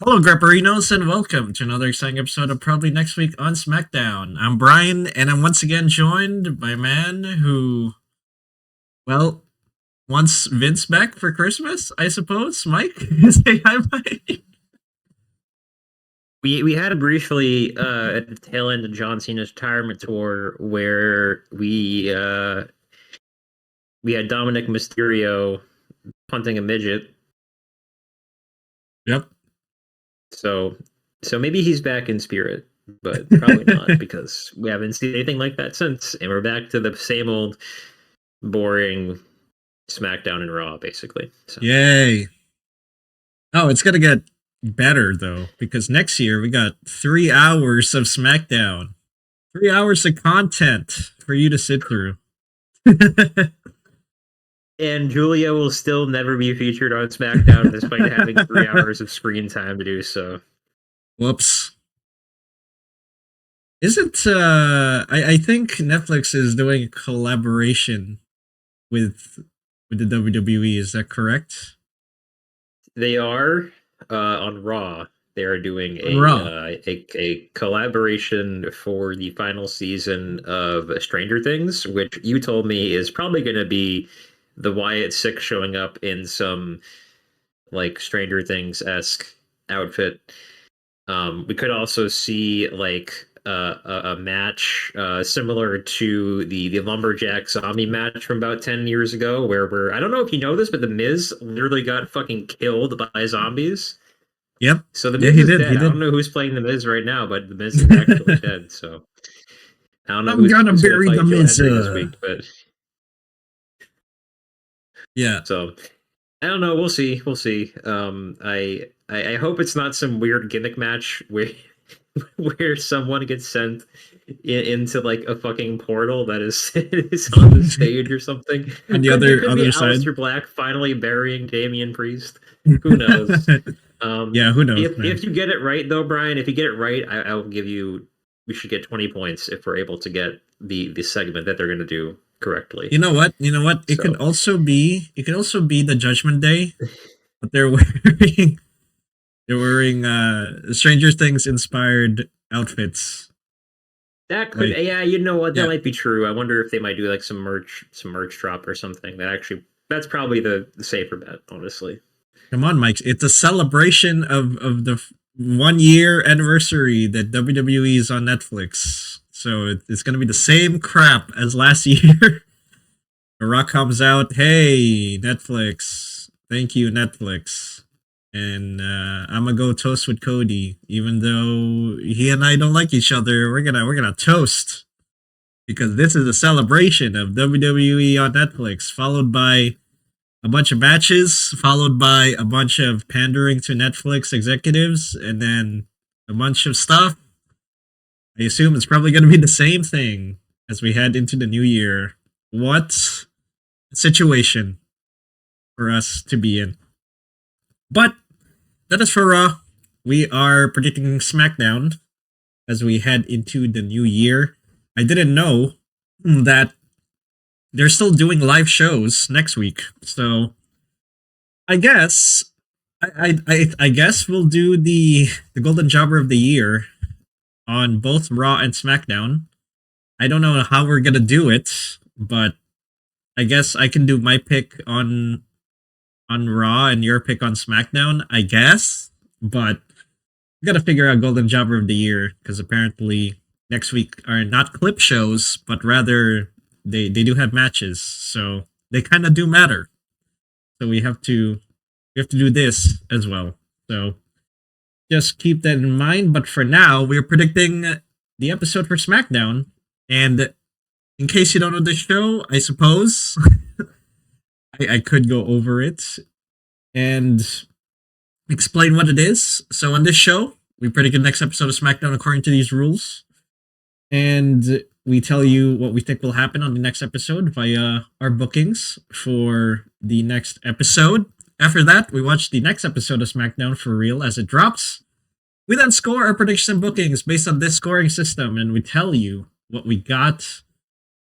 Hello, Grapperinos, and welcome to another exciting episode of Probably Next Week on Smackdown. I'm Bryon, and I'm once again joined by a man who, well, wants Vince back for Christmas, I suppose. Mike, say hi, Mike. We had a briefly at the tail end of John Cena's retirement tour where we had Dominic Mysterio punting a midget. Yep. So maybe he's back in spirit, but probably not because we haven't seen anything like that since, and we're back to the same old boring SmackDown and Raw, basically. So. Yay. Oh, it's gonna get better though, because next year we got 3 hours of SmackDown. 3 hours of content for you to sit through. And Julia will still never be featured on SmackDown despite having 3 hours of screen time to do so. Whoops. Isn't I think Netflix is doing a collaboration with the WWE, is that correct? They are on Raw. They are doing a collaboration for the final season of Stranger Things, which you told me is probably going to be the Wyatt Six showing up in some like Stranger Things-esque outfit. We could also see like a match similar to the Lumberjack zombie match from about 10 years ago, where I don't know if you know this, but the Miz literally got fucking killed by zombies. Yep. So the Miz is dead. I don't know who's playing the Miz right now, but the Miz is actually dead. So I don't know I'm gonna who's bury the Miz this week, but yeah. So I don't know. We'll see. We'll see. I hope it's not some weird gimmick match where where someone gets sent into like a fucking portal that is, is on the stage or something. On the could other be side, Aleister Black finally burying Damian Priest. Who knows? Yeah, who knows? If you get it right though, Bryon, if you get it right, I will give you. We should get 20 points if we're able to get the segment that they're going to do correctly. You know what? It could also be the Judgment Day, but they're wearing Stranger Things inspired outfits. That could, yeah, you know what, that might be true. I wonder if they might do like some merch drop or something. That's probably the safer bet, honestly. Come on, Mike! It's a celebration of the 1 year anniversary that WWE is on Netflix, so it's gonna be the same crap as last year. The Rock comes out, hey Netflix, thank you Netflix, and I'm gonna go toast with Cody, even though he and I don't like each other. We're gonna toast because this is a celebration of WWE on Netflix, followed by a bunch of matches, followed by a bunch of pandering to Netflix executives, and then a bunch of stuff. I assume it's probably going to be the same thing as we head into the new year. What a situation for us to be in. But that is for Raw. We are predicting SmackDown as we head into the new year. I didn't know that they're still doing live shows next week, so I guess I guess we'll do the Golden Jobber of the Year on both Raw and SmackDown. I don't know how we're gonna do it, but I guess I can do my pick on Raw and your pick on SmackDown. I guess, but we gotta figure out Golden Jobber of the Year because apparently next week are not clip shows, but rather they do have matches, so they kind of do matter. So we have to do this as well. So just keep that in mind. But for now, we're predicting the episode for SmackDown. And in case you don't know the show, I suppose I could go over it and explain what it is. So on this show, we predict the next episode of SmackDown according to these rules. And we tell you what we think will happen on the next episode via our bookings for the next episode. After that, we watch the next episode of SmackDown for real as it drops. We then score our predictions and bookings based on this scoring system, and we tell you what we got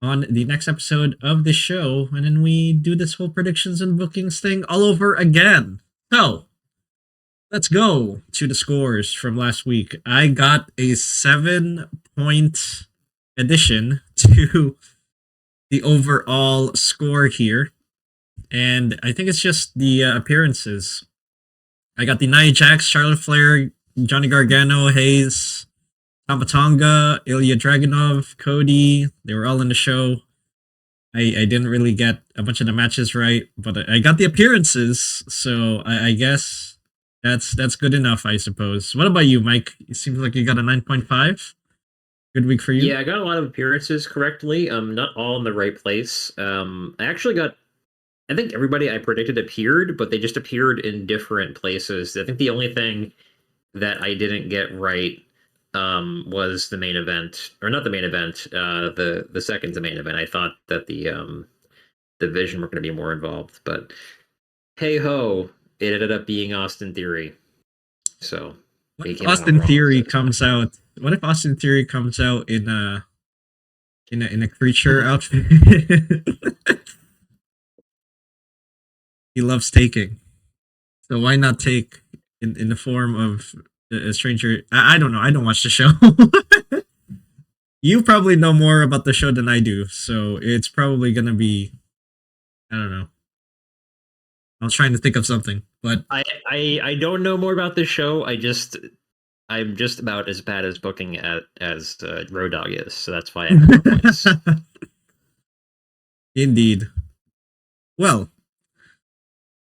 on the next episode of the show, and then we do this whole predictions and bookings thing all over again. So, Let's go to the scores from last week. I got a 7-point addition to the overall score here. And I think it's just the appearances. I got the Nia Jax, Charlotte Flair, Johnny Gargano, Hayes, Tama Tonga, Ilya Dragunov, Cody. They were all in the show. I didn't really get a bunch of the matches right, but I got the appearances, so I guess that's good enough, I suppose. What about you, Mike? It seems like you got a 9.5. Good week for you. Yeah, I got a lot of appearances correctly. Not all in the right place. I actually got. I think everybody I predicted appeared, but they just appeared in different places. I think the only thing that I didn't get right was the main event, or not the main event, the second to main event. I thought that the Vision were going to be more involved, but hey ho, it ended up being Austin Theory. So what if Austin Theory comes out? What if Austin Theory comes out in a creature outfit? He loves taking, so why not take in the form of a stranger? I don't know. I don't watch the show. You probably know more about the show than I do, so it's probably gonna be. I don't know. I was trying to think of something, but I don't know more about this show. I'm just about as bad as booking as Road Dogg is, so that's why I have more points. Indeed. Well,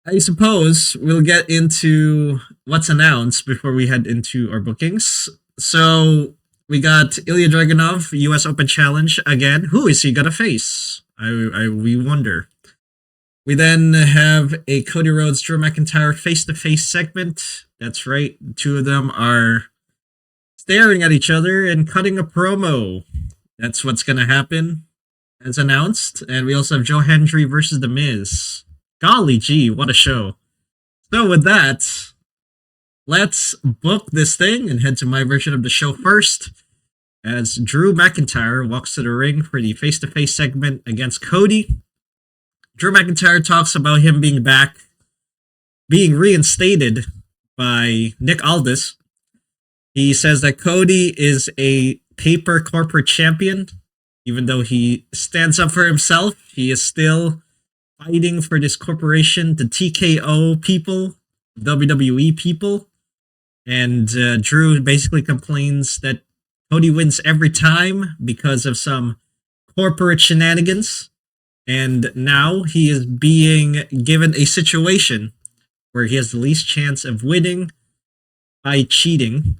I suppose we'll get into what's announced before we head into our bookings. So we got Ilya Dragunov, U.S. Open Challenge again. Who is he gonna face? We wonder. We then have a Cody Rhodes, Drew McIntyre face-to-face segment. That's right. The two of them are staring at each other and cutting a promo. That's what's going to happen, as announced. And we also have Joe Hendry versus The Miz. Golly gee, what a show. So with that, let's book this thing and head to my version of the show first, as Drew McIntyre walks to the ring for the face-to-face segment against Cody. Drew McIntyre talks about him being back, being reinstated by Nick Aldis. He says that Cody is a paper corporate champion. Even though he stands up for himself, he is still fighting for this corporation, the TKO people, WWE people. And Drew basically complains that Cody wins every time because of some corporate shenanigans. And now he is being given a situation where he has the least chance of winning by cheating.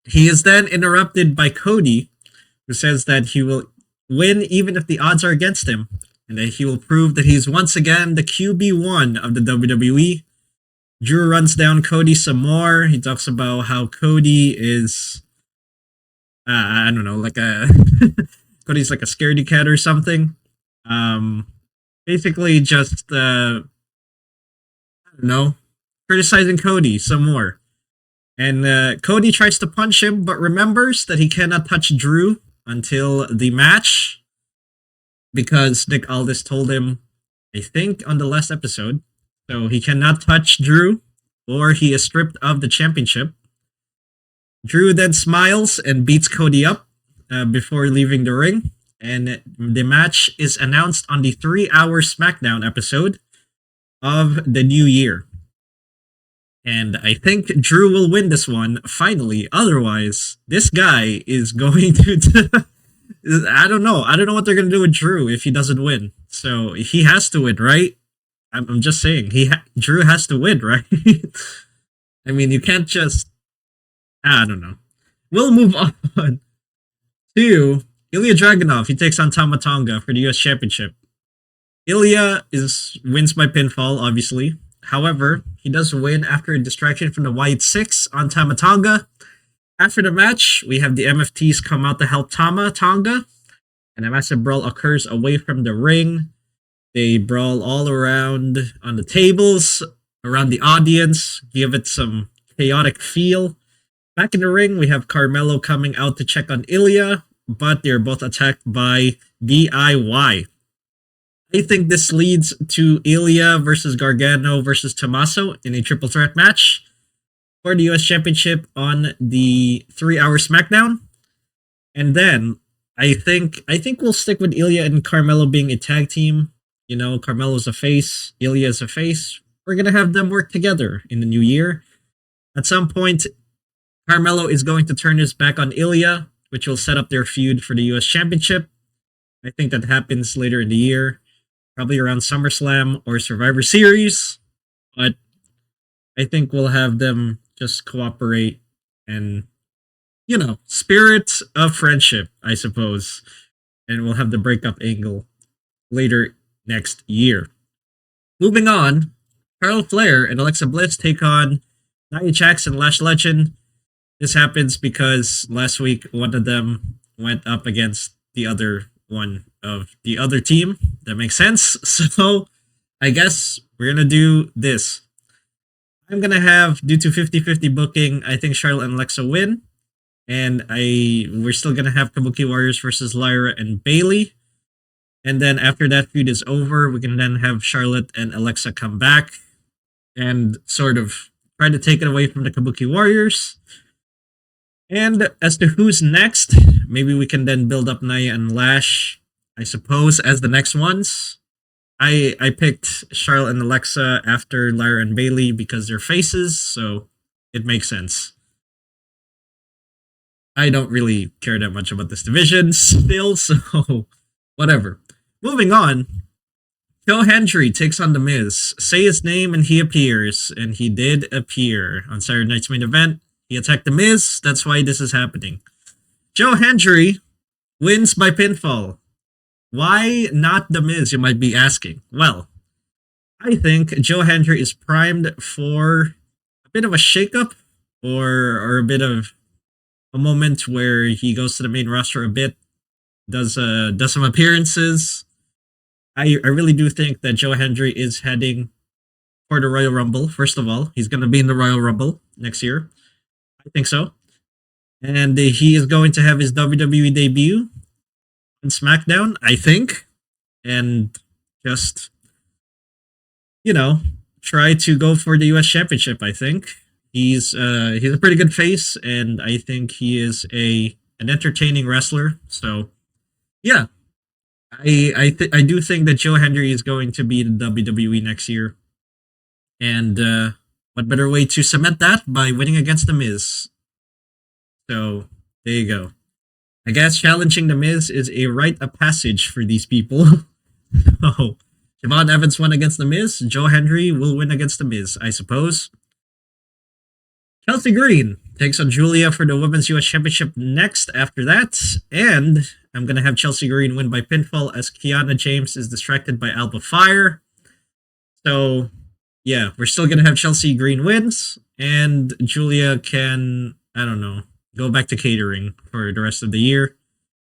He is then interrupted by Cody, who says that he will win even if the odds are against him, and that he will prove that he's once again the QB1 of the WWE. Drew runs down Cody some more. He talks about how Cody is, I don't know, like Cody's like a scaredy cat or something. Basically just, I don't know, criticizing Cody some more. And Cody tries to punch him, but remembers that he cannot touch Drew until the match, because Nick Aldis told him, I think, on the last episode. So he cannot touch Drew, or he is stripped of the championship. Drew then smiles and beats Cody up before leaving the ring. And the match is announced on the 3-hour Smackdown episode of the new year. And I think Drew will win this one, finally. Otherwise, this guy is going to... I don't know. I don't know what they're going to do with Drew if he doesn't win. So he has to win, right? I'm just saying. Drew has to win, right? I mean, you can't just... I don't know. We'll move on to Ilya Dragunov. He takes on Tama Tonga for the US Championship. Ilya wins by pinfall, obviously. However, he does win after a distraction from the Wyatt Six on Tama Tonga. After the match, we have the MFTs come out to help Tama Tonga, and a massive brawl occurs away from the ring. They brawl all around on the tables, around the audience, give it some chaotic feel. Back in the ring, we have Carmelo coming out to check on Ilya, but they're both attacked by DIY. I think this leads to Ilya versus Gargano versus Tommaso in a triple threat match. for the US Championship on the 3-hour Smackdown. And then I think we'll stick with Ilya and Carmelo being a tag team. You know, Carmelo's a face, Ilya is a face. We're gonna have them work together in the new year. At some point, Carmelo is going to turn his back on Ilya, which will set up their feud for the US Championship. I think that happens later in the year, probably around SummerSlam or Survivor Series. But I think we'll have them just cooperate and, you know, spirit of friendship, I suppose. And we'll have the breakup angle later next year. Moving on, Charlotte Flair and Alexa Bliss take on Nia Jax and Lash Legend. This happens because last week one of them went up against the other one of the other team. That makes sense. So I guess we're going to do this. I'm going to have, due to 50-50 booking, I think Charlotte and Alexa win. And we're still going to have Kabuki Warriors versus Lyra and Bailey. And then after that feud is over, we can then have Charlotte and Alexa come back and sort of try to take it away from the Kabuki Warriors. And as to who's next, maybe we can then build up Nia and Lash, I suppose, as the next ones. I picked Charlotte and Alexa after Lyra and Bailey because they're faces, so it makes sense. I don't really care that much about this division still, so whatever. Moving on, Joe Hendry takes on The Miz. Say his name and he appears, and he did appear on Saturday Night's Main Event. He attacked The Miz, that's why this is happening. Joe Hendry wins by pinfall. Why not The Miz, you might be asking? Well, I think Joe Hendry is primed for a bit of a shakeup or a bit of a moment where he goes to the main roster a bit, does some appearances. I really do think that Joe Hendry is heading for the Royal Rumble. First of all, he's going to be in the Royal Rumble next year. I think so. And he is going to have his WWE debut on SmackDown, I think. And just, you know, try to go for the US Championship, I think. He's a pretty good face, and I think he is an entertaining wrestler. So, yeah. I do think that Joe Hendry is going to be the WWE next year. And what better way to cement that by winning against The Miz? So, there you go. I guess challenging The Miz is a rite of passage for these people. So, Javon Evans won against The Miz. Joe Hendry will win against The Miz, I suppose. Chelsea Green takes on Julia for the Women's US Championship next after that. And I'm going to have Chelsea Green win by pinfall as Kiana James is distracted by Alba Fire. So, yeah, we're still going to have Chelsea Green wins. And Julia can, I don't know, go back to catering for the rest of the year.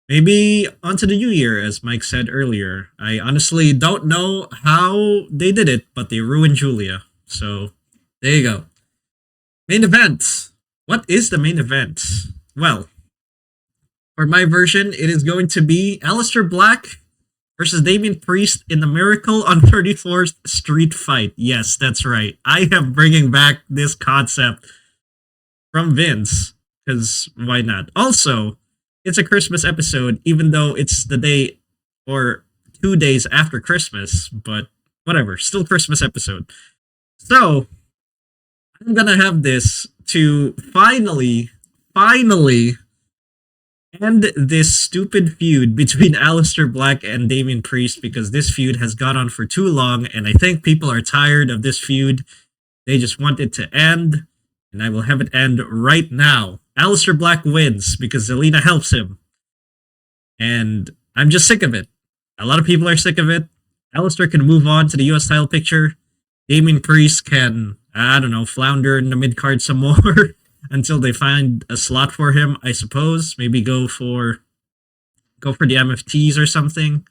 Maybe onto the new year, as Mike said earlier. I honestly don't know how they did it, but they ruined Julia. So, there you go. Main event. What is the main event? Well, for my version, it is going to be Aleister Black versus Damian Priest in the Miracle on 34th Street fight. Yes, that's right. I am bringing back this concept from Vince, because why not? Also, it's a Christmas episode, even though it's the day or 2 days after Christmas, but whatever, still Christmas episode. So, I'm gonna have this to finally end this stupid feud between Aleister Black and Damian Priest, because this feud has gone on for too long, and I think people are tired of this feud. They just want it to end, and I will have it end right now. Aleister Black wins because Zelina helps him. And I'm just sick of it. A lot of people are sick of it. Aleister can move on to the US title picture. Damian Priest can, I don't know, flounder in the mid-card some more until they find a slot for him, I suppose. Maybe go for the MFTs or something.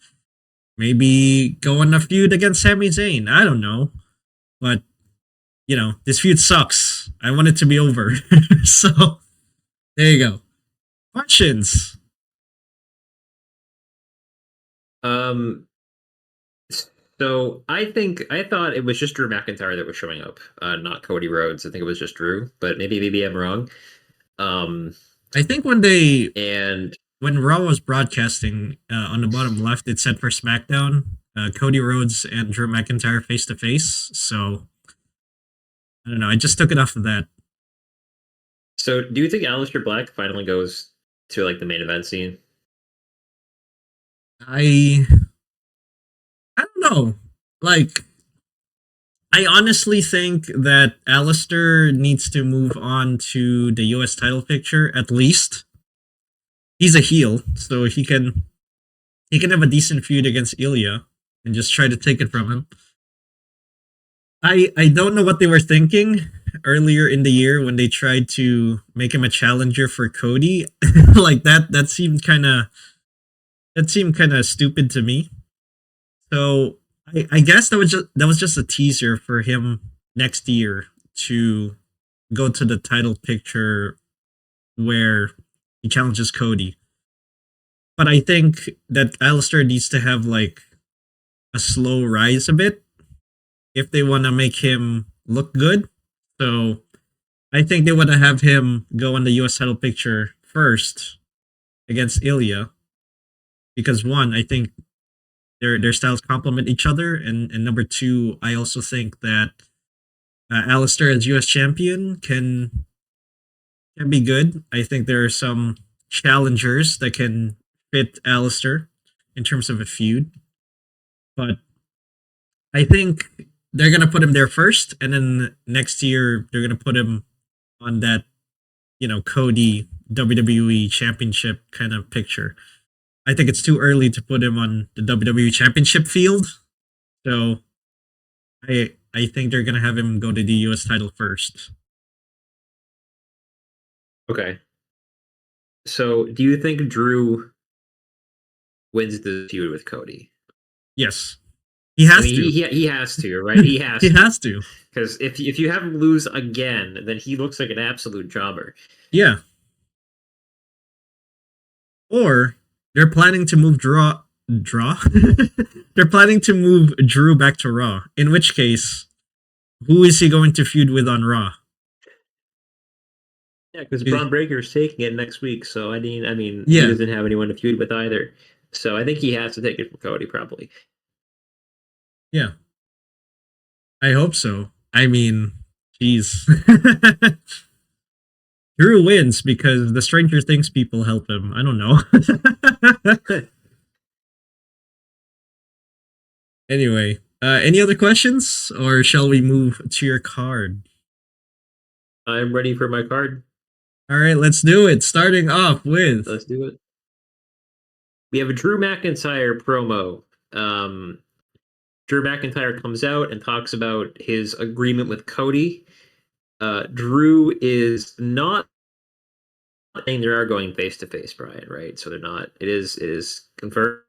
Maybe go on a feud against Sami Zayn. I don't know. But, you know, this feud sucks. I want it to be over. So, there you go. Questions? So I thought it was just Drew McIntyre that was showing up, not Cody Rhodes. I think it was just Drew, but maybe I'm wrong. I think And when Raw was broadcasting on the bottom left, it said for SmackDown, Cody Rhodes and Drew McIntyre face to face. So I don't know. I just took it off of that. so do you think Aleister Black finally goes to like the main event scene? I I don't know. Like I honestly think that Alistair needs to move on to the US title picture at least. He's a heel, so he can have a decent feud against Ilya and just try to take it from him. I don't know what they were thinking earlier in the year when they tried to make him a challenger for Cody. Like that seemed kind of stupid to me. So I guess that was just a teaser for him next year to go to the title picture where he challenges Cody. But I think that Alistair needs to have like a slow rise a bit if they want to make him look good. So I think they want to have him go on the US title picture first against Ilya because one, I think their styles complement each other, and number two, I also think that Alistair as US champion can be good. I think there are some challengers that can fit Alistair in terms of a feud, but I think they're gonna put him there first, and then next year they're gonna put him on that Cody WWE Championship kind of picture. I think it's too early to put him on the WWE Championship field, so I think they're gonna have him go to the US title first. Okay. So do you think Drew wins the feud with Cody? Yes, he has to. He has to, right? He has. He has to. Because if you have him lose again, then he looks like an absolute jobber. Yeah. Or they're planning to move they're planning to move Drew back to Raw. In which case, who is he going to feud with on Raw? Yeah, because Braun Breaker's taking it next week, so I mean, Yeah. he doesn't have anyone to feud with either. So I think he has to take it from Cody, probably. Yeah. I hope so. I mean, jeez. Drew wins because the Stranger Things people help him. I don't know. Anyway, any other questions, or shall we move to your card? I'm ready for my card. All right, let's do it. Starting off with. Let's do it. We have a Drew McIntyre promo. Drew McIntyre comes out and talks about his agreement with Cody. Drew is not saying they are going face to face, Bryan, right? So they're not. It is confirmed.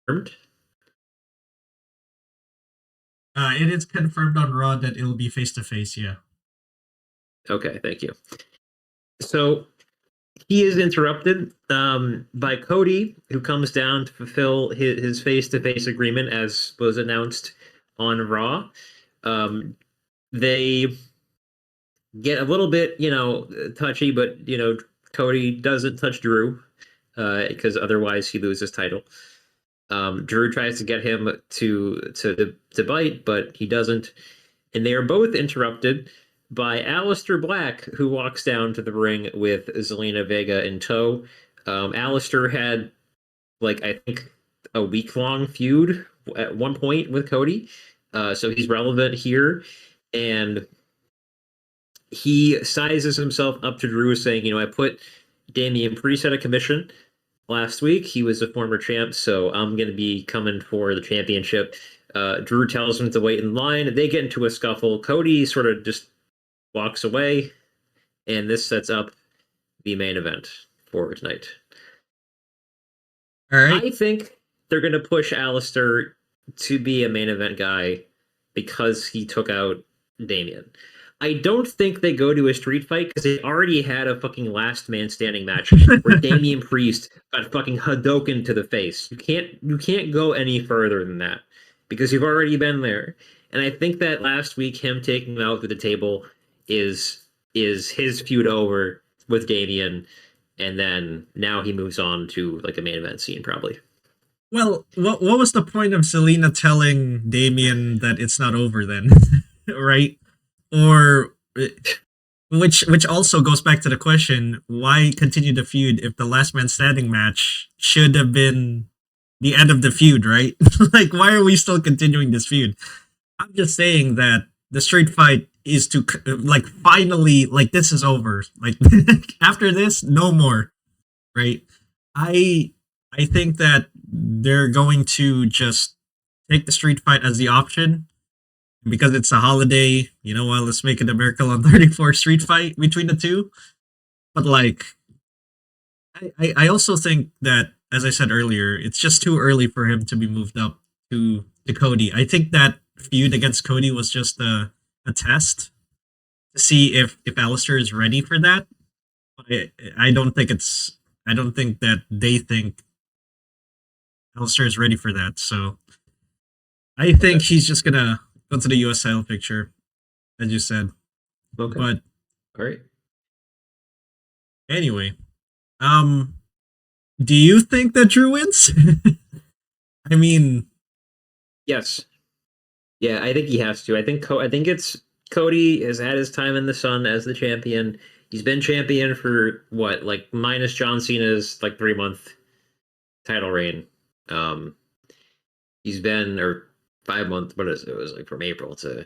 It is confirmed on Raw that it'll be face to face. Yeah. Okay, thank you. So he is interrupted by Cody, who comes down to fulfill his face-to-face agreement as was announced on Raw. They get a little bit, touchy, but Cody doesn't touch Drew because otherwise he loses title. Drew tries to get him to bite, but he doesn't, and they are both interrupted by Aleister Black, who walks down to the ring with Zelina Vega in tow. Aleister had, I think, a week-long feud at one point with Cody, so he's relevant here, and he sizes himself up to Drew, saying, I put Damian Priest at a commission last week. He was a former champ, so I'm going to be coming for the championship. Drew tells him to wait in line. They get into a scuffle. Cody sort of just walks away, and this sets up the main event for tonight. All right. I think they're going to push Aleister to be a main event guy because he took out Damian. I don't think they go to a street fight because they already had a fucking last man standing match where Damian Priest got fucking Hadoken to the face. You can't go any further than that. because you've already been there. And I think that last week him taking him out to the table is his feud over with Damian, and then now he moves on to like a main event scene probably. Well, what was the point of Selena telling Damien that it's not over then, right? Or which also goes back to the question: why continue the feud if the last man standing match should have been the end of the feud, right? Like, why are we still continuing this feud? I'm just saying that the street fight is to like finally like this is over. Like after this, no more, right? I I think that they're going to just take the street fight as the option because it's a holiday. You know what? Let's make it a Miracle on 34 street fight between the two. But like, I also think that, as I said earlier, it's just too early for him to be moved up to Cody. I think that feud against Cody was just a test to see if Alistair is ready for that. I don't think it's. I don't think that they think Alistair is ready for that. So I think he's just gonna go to the US title picture, as you said. Okay. But all right. Anyway, do you think that Drew wins? I mean, yes. Yeah, I think he has to. I think it's Cody has had his time in the sun as the champion. He's been champion for what, like minus John Cena's like 3-month title reign. He's been or 5-month. What is it? It was like from April to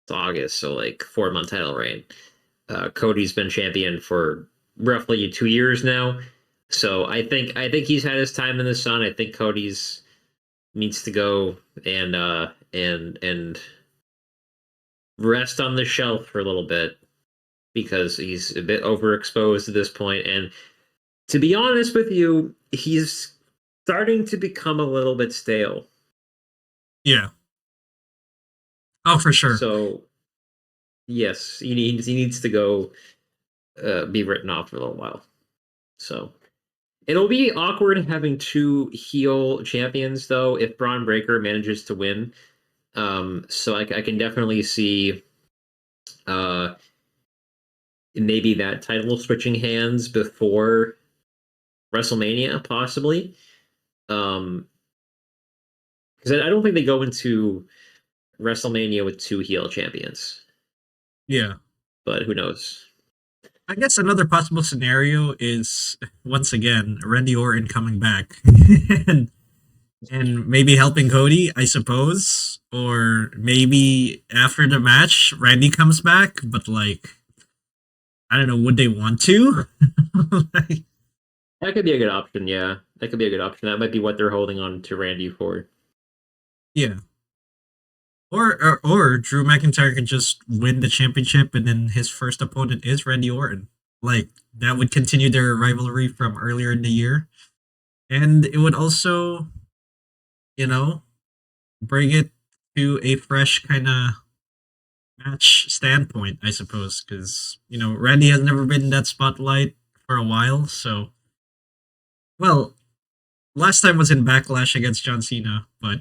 August, so like 4-month title reign. Cody's been champion for roughly 2 years now. So I think he's had his time in the sun. I think Cody's needs to go and rest on the shelf for a little bit because he's a bit overexposed at this point. And to be honest with you, he's starting to become a little bit stale. Yeah. Oh, for sure. So yes, he needs to go be written off for a little while. So it'll be awkward having two heel champions though if Braun Breaker manages to win. So I can definitely see maybe that title switching hands before WrestleMania, possibly. Because I don't think they go into WrestleMania with two heel champions. Yeah. But who knows? I guess another possible scenario is once again Randy Orton coming back and maybe helping Cody, I suppose, or maybe after the match Randy comes back, but like I don't know, would they want to? Like, that could be a good option, yeah. That could be a good option. That might be what they're holding on to Randy for. Yeah. Or Drew McIntyre could just win the championship and then his first opponent is Randy Orton. Like that would continue their rivalry from earlier in the year. And it would also, you know, bring it to a fresh kind of match standpoint, I suppose, because you know Randy has never been in that spotlight for a while. So, well, last time was in Backlash against John Cena, but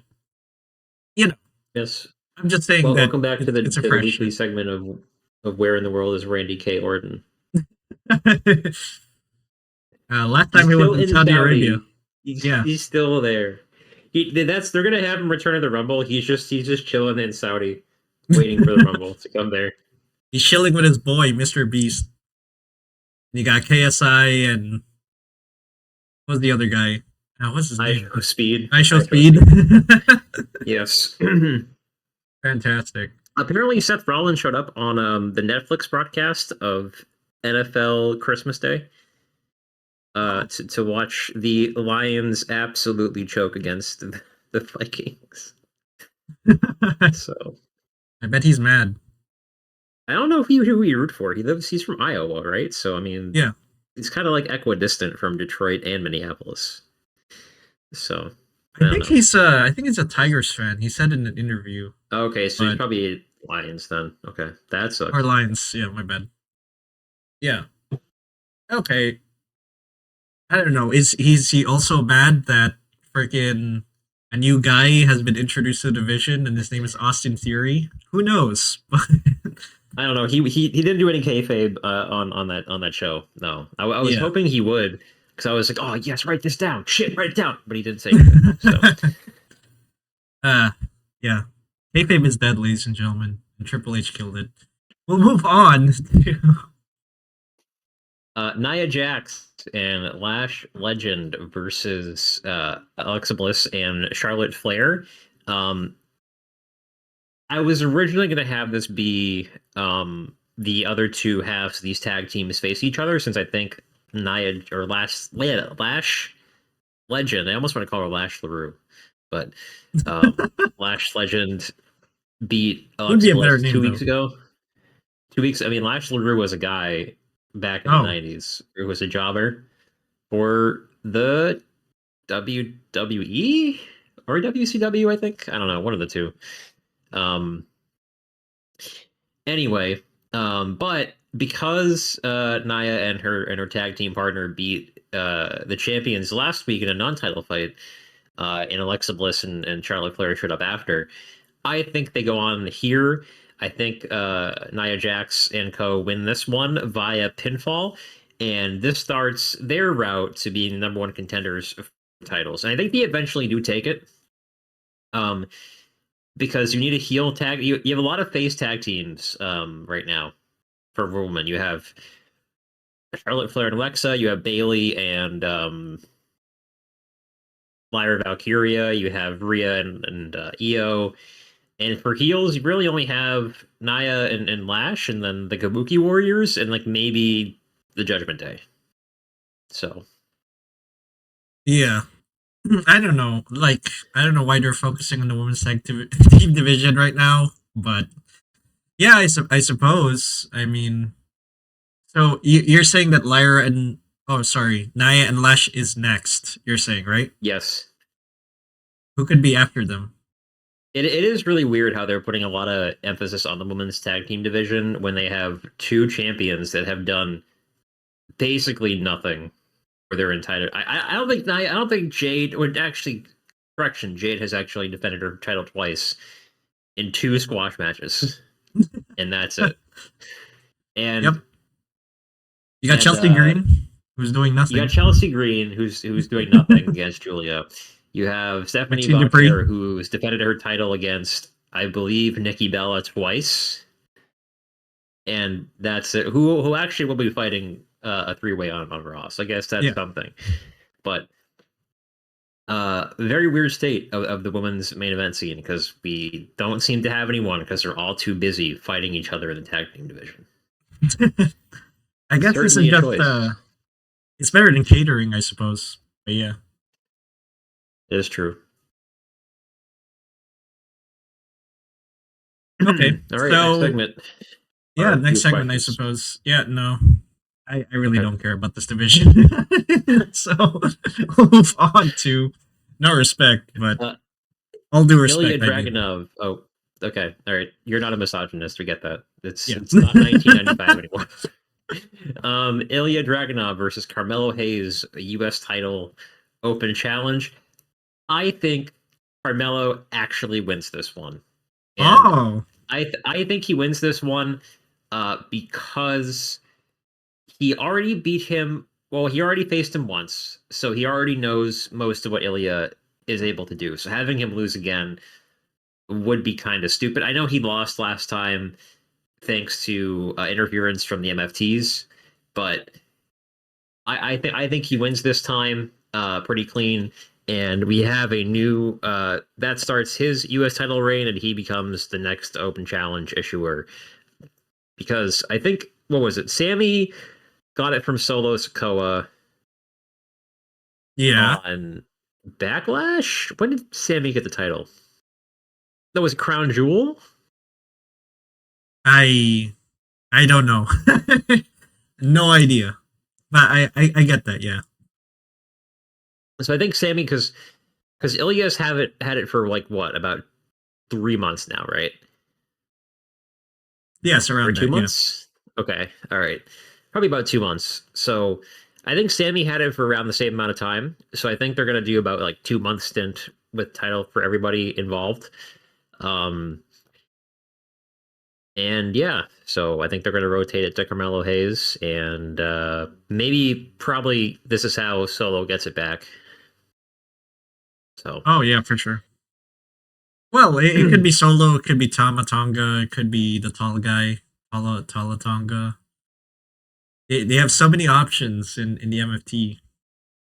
you know, yes, I'm just saying well, that welcome back to it's a the fresh weekly segment of Where in the World is Randy K. Orton. Last time he was in Saudi Arabia. He's still there. They're gonna have him return to the Rumble. He's just chilling in Saudi, waiting for the Rumble to come there. He's chilling with his boy, Mr. Beast. You got KSI and what's the other guy? What's his name? Speed. Show Speed. Yes. Fantastic. Apparently, Seth Rollins showed up on the Netflix broadcast of NFL Christmas Day to watch the Lions absolutely choke against the Vikings. So I bet he's mad. I don't know who we root for. He's from Iowa, right? So I mean, yeah, he's kind of like equidistant from Detroit and Minneapolis. So I think he's a Tigers fan. He said in an interview. Okay, so he's probably Lions then. Okay, that sucks. Or Lions, yeah, my bad. Yeah. Okay. I don't know. Is he also bad that freaking a new guy has been introduced to the division, and his name is Austin Theory. Who knows? I don't know. He didn't do any kayfabe on that show. No, I was Yeah. hoping he would because I was like, oh yes, write this down. Shit, write it down. But he didn't say anything. So uh, yeah. Kayfabe is dead, ladies and gentlemen, and Triple H killed it. We'll move on to Nia Jax and Lash Legend versus Alexa Bliss and Charlotte Flair. I was originally going to have this be the other two halves of these tag teams face each other, since I think Nia or Lash Legend. I almost want to call her Lash LaRue, but Lash Legend beat would be Alexa a better Bliss name 2 weeks though. ago. 2 weeks. I mean, Lash LaRue was a guy back in the Oh, '90s who was a jobber for the WWE or WCW. I think, I don't know, one of the two. Um, Anyway, but because Nia and her tag team partner beat the champions last week in a non-title fight, and Alexa Bliss and Charlotte Flair showed up after, I think they go on here. I think Nia Jax and co win this one via pinfall, and this starts their route to being the number one contenders for titles. And I think they eventually do take it. Because you need a heel tag. You have a lot of face tag teams right now for women. You have Charlotte Flair and Alexa. You have Bailey and Lyra Valkyria. You have Rhea and Io. And for heels, you really only have Nia and Lash, and then the Kabuki Warriors, and like maybe the Judgment Day. So yeah. I don't know. Like, I don't know why they're focusing on the women's tag team division right now, but yeah, I suppose. I mean, so you're saying that Lyra and Nia and Lash is next. You're saying, right? yes, Who could be after them? it is really weird how they're putting a lot of emphasis on the women's tag team division when they have two champions that have done basically nothing for their entire. I don't think I don't think Jade would actually. Correction, Jade has actually defended her title twice in 2 squash matches, and that's it. And Yep. You got Chelsea Green, who's doing nothing. you got Chelsea Green, who's doing nothing against Julia. You have Stephanie Maxine Dupree. Vauquier, who's defended her title against, I believe, Nikki Bella twice, and that's it. Who actually will be fighting a 3-way on Raw. So I guess that's something. But very weird state of the women's main event scene, because we don't seem to have anyone because they're all too busy fighting each other in the tag team division. I guess this is just it's better than catering, I suppose. But yeah. It is true. Okay. All right, so, next segment. Yeah, next segment, questions. I suppose. Yeah, no. I really don't care about this division. So we'll move on to no respect, but all due respect. Ilya Dragunov. Oh, okay. All right. You're not a misogynist. We get that. It's not 1995 anymore. Ilya Dragunov versus Carmelo Hayes, a U.S. title open challenge. I think Carmelo actually wins this one. And I think he wins this one because he already beat him. Well, he already faced him once, so he already knows most of what Ilya is able to do. So having him lose again would be kind of stupid. I know he lost last time thanks to interference from the MFTs, but I think he wins this time pretty clean. And we have a new that starts his U.S. title reign, and he becomes the next open challenge issuer. Because I think, what was it? Sammy got it from Solo Sikoa. Yeah. On Backlash? When did Sammy get the title? That was Crown Jewel? I don't know. No idea. But I get that, yeah. So I think Sammy, because Ilya's had it for like what, about 3 months now, right? Yes, around 2 months. Yeah. Okay, all right, probably about 2 months. So I think Sammy had it for around the same amount of time. So I think they're gonna do about like 2 month stint with title for everybody involved. And yeah, so I think they're going to rotate it to Carmelo Hayes, and probably this is how Solo gets it back. So. Oh yeah, for sure. Well, it could be Solo, it could be Tama Tonga, it could be the tall guy, Tala Tonga. They have so many options in the MFT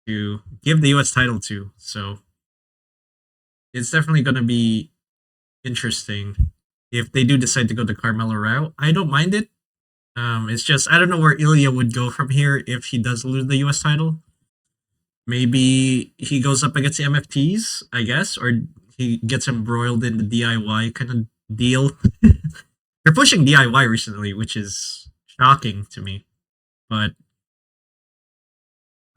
to give the US title to, so it's definitely going to be interesting if they do decide to go the Carmelo route. I don't mind it. It's just I don't know where Ilya would go from here if he does lose the US title. Maybe he goes up against the MFTs, I guess, or he gets embroiled in the DIY kind of deal. They're pushing DIY recently, which is shocking to me. But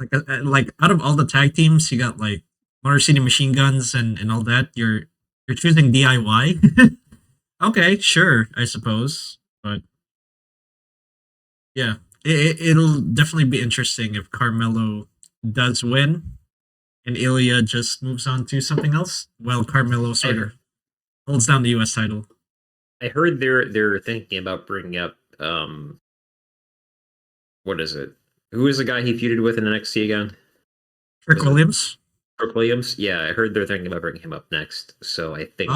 like out of all the tag teams, you got like Motor City Machine Guns and all that. You're choosing DIY. Okay, sure, I suppose, but yeah, it'll definitely be interesting if Carmelo does win and Ilya just moves on to something else while Carmelo sort of holds down the US title. I heard they're thinking about bringing up what is it? Who is the guy he feuded with in NXT again? Trick Williams. Trick Williams. Yeah, I heard they're thinking about bringing him up next. So I think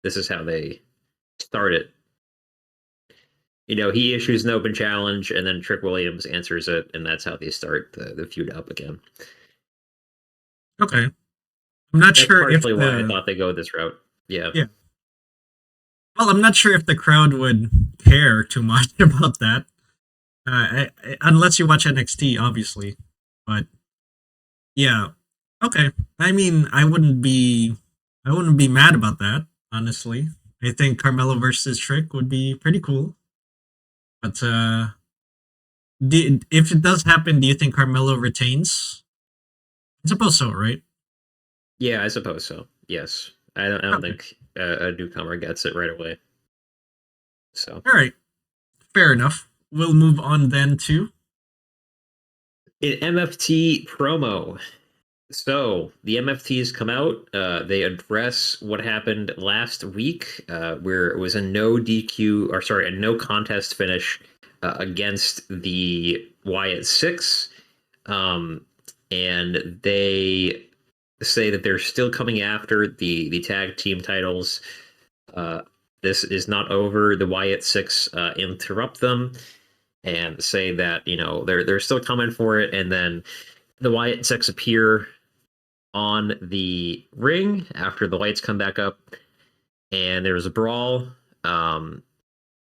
this is how they start it. You know, he issues an open challenge, and then Trick Williams answers it, and that's how they start the feud up again. Okay, I'm not sure if why I thought they go this route. Yeah. Well, I'm not sure if the crowd would care too much about that, unless you watch NXT, obviously. But yeah, okay. I mean, I wouldn't be mad about that. Honestly, I think Carmelo versus Trick would be pretty cool. But if it does happen, do you think Carmelo retains? I suppose so, right? Yeah, I suppose so. Yes, I don't think a newcomer gets it right away. So all right, fair enough. We'll move on then to an MFT promo. So the MFTs come out. They address what happened last week, where it was a no contest finish against the Wyatt Six, and they say that they're still coming after the tag team titles. This is not over. The Wyatt Six interrupt them and say that they're still coming for it, and then the Wyatt Six appear on the ring after the lights come back up, and there's a brawl. And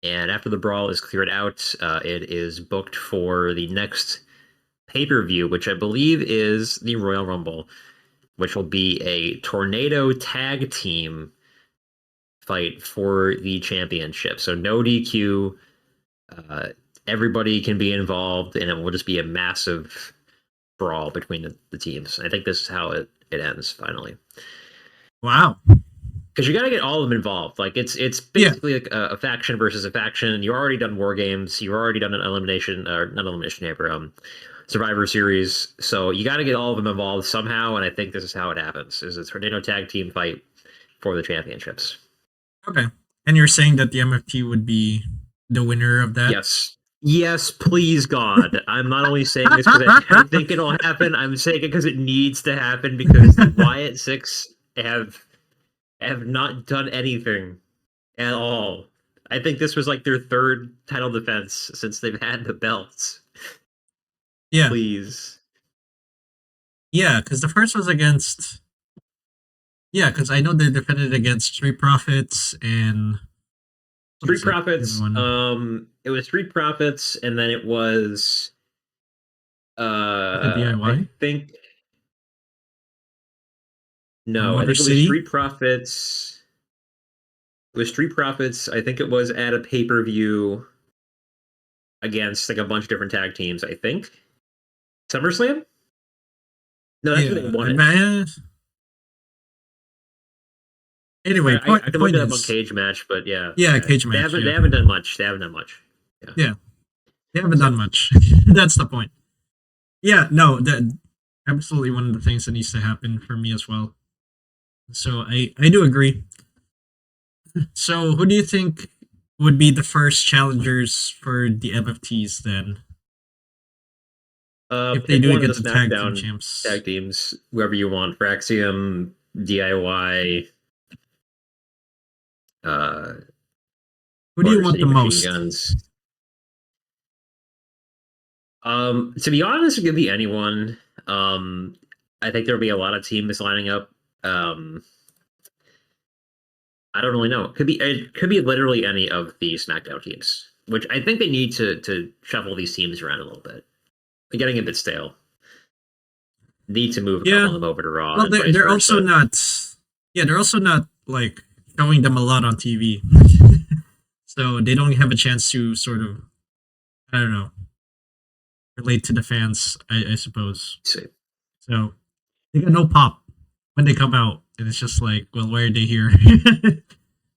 after the brawl is cleared out, it is booked for the next pay-per-view, which I believe is the Royal Rumble, which will be a tornado tag team fight for the championship. So no DQ. Everybody can be involved, and it will just be a massive brawl between the teams. I think this is how it ends finally. Wow. Because you got to get all of them involved. Like it's basically like a faction versus a faction. You've already done War Games. You've already done an Survivor Series. So you got to get all of them involved somehow. And I think this is how it happens: is a tornado tag team fight for the championships. Okay. And you're saying that the MFT would be the winner of that? Yes, please, God. I'm not only saying this because I think it'll happen. I'm saying it because it needs to happen, because the Wyatt Six have not done anything at all. I think this was like their third title defense since they've had the belts. Yeah. Please. Yeah, because the first was against... Yeah, because I know they defended against Street Profits and... Street Profits. It was Street Profits, and then it was the DIY? I think no, I think it was Street Profits. It was Street Profits. I think it was at a pay-per-view against like a bunch of different tag teams. I think SummerSlam. No, that's when they won it. Anyway, I can look it up on Cage Match, but yeah. Yeah, Cage Match. They haven't done much. Yeah. They haven't done much. That's the point. Yeah, no, that absolutely one of the things that needs to happen for me as well. So I do agree. So who do you think would be the first challengers for the MFTs then, if they Pick do one of the get the tag team SmackDown champs? tag teams, whoever you want. Fraxium, DIY, uh, Who do you Motor want City the Machine most? Guns. To be honest, it could be anyone. Um, I think there'll be a lot of teams lining up. Um, I don't really know. It could be literally any of the SmackDown teams, which I think they need to shuffle these teams around a little bit. They're getting a bit stale. Need to move a couple Yeah. of them over to Raw Well, and vice they're also versa. not. Yeah, they're also not like showing them a lot on TV, so they don't have a chance to sort of, I don't know, relate to the fans. I suppose. Let's see. So they got no pop when they come out, and it's just like, well, why are they here?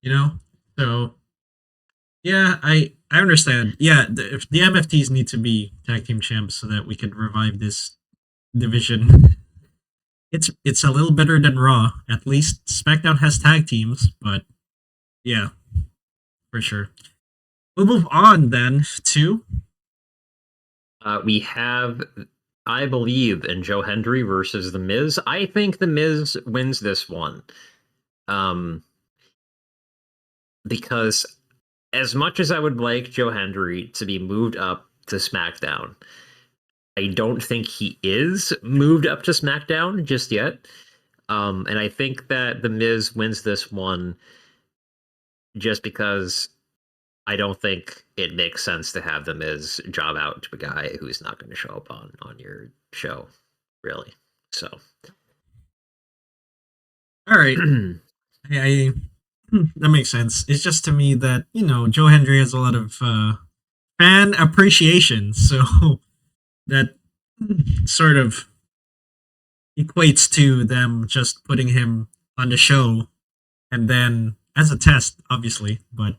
you know. So yeah, I understand. Yeah, if the MFTs need to be tag team champs so that we can revive this division. It's a little better than Raw. At least SmackDown has tag teams, but yeah, for sure. We'll move on then to We have, I believe, in Joe Hendry versus The Miz. I think The Miz wins this one. Um, because as much as I would like Joe Hendry to be moved up to SmackDown, I don't think he is moved up to SmackDown just yet. And I think that The Miz wins this one just because I don't think it makes sense to have The Miz job out to a guy who's not going to show up on your show, really. So, all right. I that makes sense. It's just to me that Joe Hendry has a lot of fan appreciation, so that sort of equates to them just putting him on the show and then as a test, obviously. But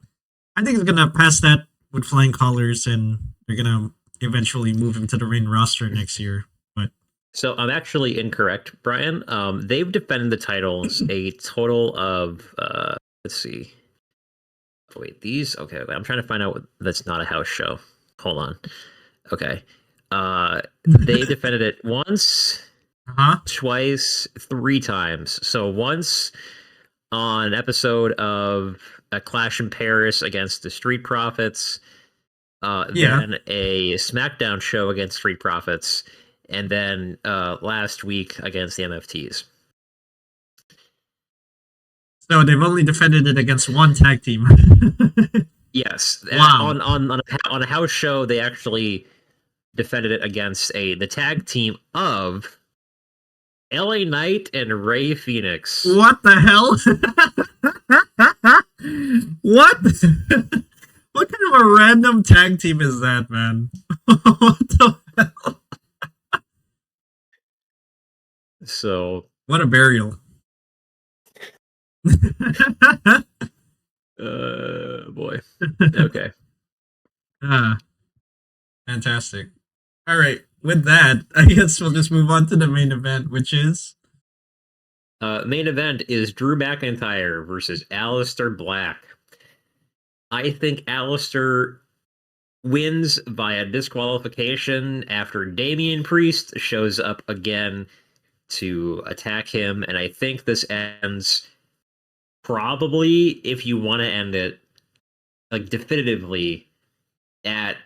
I think it's gonna pass that with flying colors, and they're gonna eventually move him to the main roster next year. But so I'm actually incorrect, Brian. They've defended the titles a total of let's see. Wait, these okay. I'm trying to find out what that's not a house show. Hold on. Okay. They defended it once, uh-huh. twice, three times. So once on an episode of a Clash in Paris against the Street Profits, Yeah. then a SmackDown show against Street Profits, and then last week against the MFTs. So they've only defended it against one tag team. Yes, Wow. on a house show, they actually defended it against the tag team of LA Knight and Ray Phoenix. What the hell? What? What kind of a random tag team is that, man? What the hell? So, What a burial. boy. Okay. Fantastic. All right. With that, I guess we'll just move on to the main event, which is Main event is Drew McIntyre versus Aleister Black. I think Aleister wins via disqualification after Damian Priest shows up again to attack him, and I think this ends probably, if you want to end it like definitively, at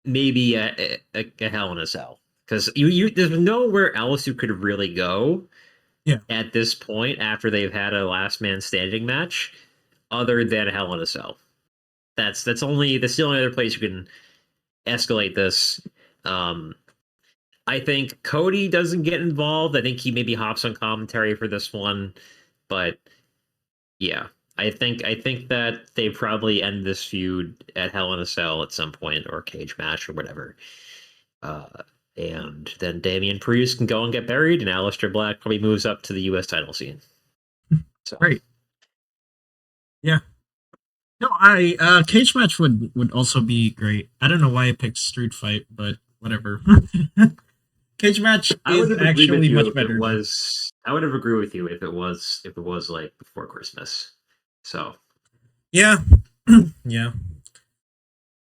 maybe a Hell in a Cell, because you there's nowhere else you could really go yeah. at this point after they've had a last man standing match other than Hell in a Cell. That's the only other place you can escalate this. I think Cody doesn't get involved. I think he maybe hops on commentary for this one, but yeah, I think that they probably end this feud at Hell in a Cell at some point, or cage match or whatever. And then Damian Priest can go and get buried, and Aleister Black probably moves up to the U.S. title scene. So Great. Yeah. No, I cage match would also be great. I don't know why I picked street fight, but whatever. Cage match I would is have agreed with actually you much if better. it was. I would have agreed with you if it was like before Christmas. So Yeah. Yeah.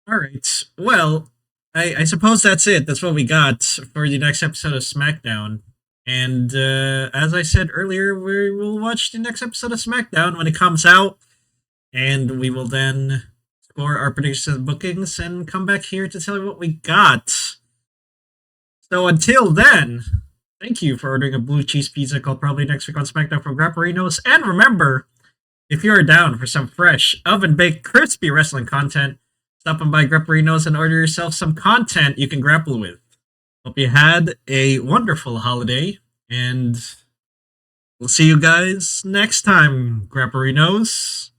All right. Well, I suppose that's it. That's what we got for the next episode of SmackDown. And as I said earlier, we will watch the next episode of SmackDown when it comes out, and we will then score our predictions and bookings and come back here to tell you what we got. So until then, thank you for ordering a blue cheese pizza called probably next week on SmackDown from Grapperinos. And remember, if you're down for some fresh, oven-baked, crispy wrestling content, stop on by Grapperinos and order yourself some content you can grapple with. Hope you had a wonderful holiday, and we'll see you guys next time, Grapperinos.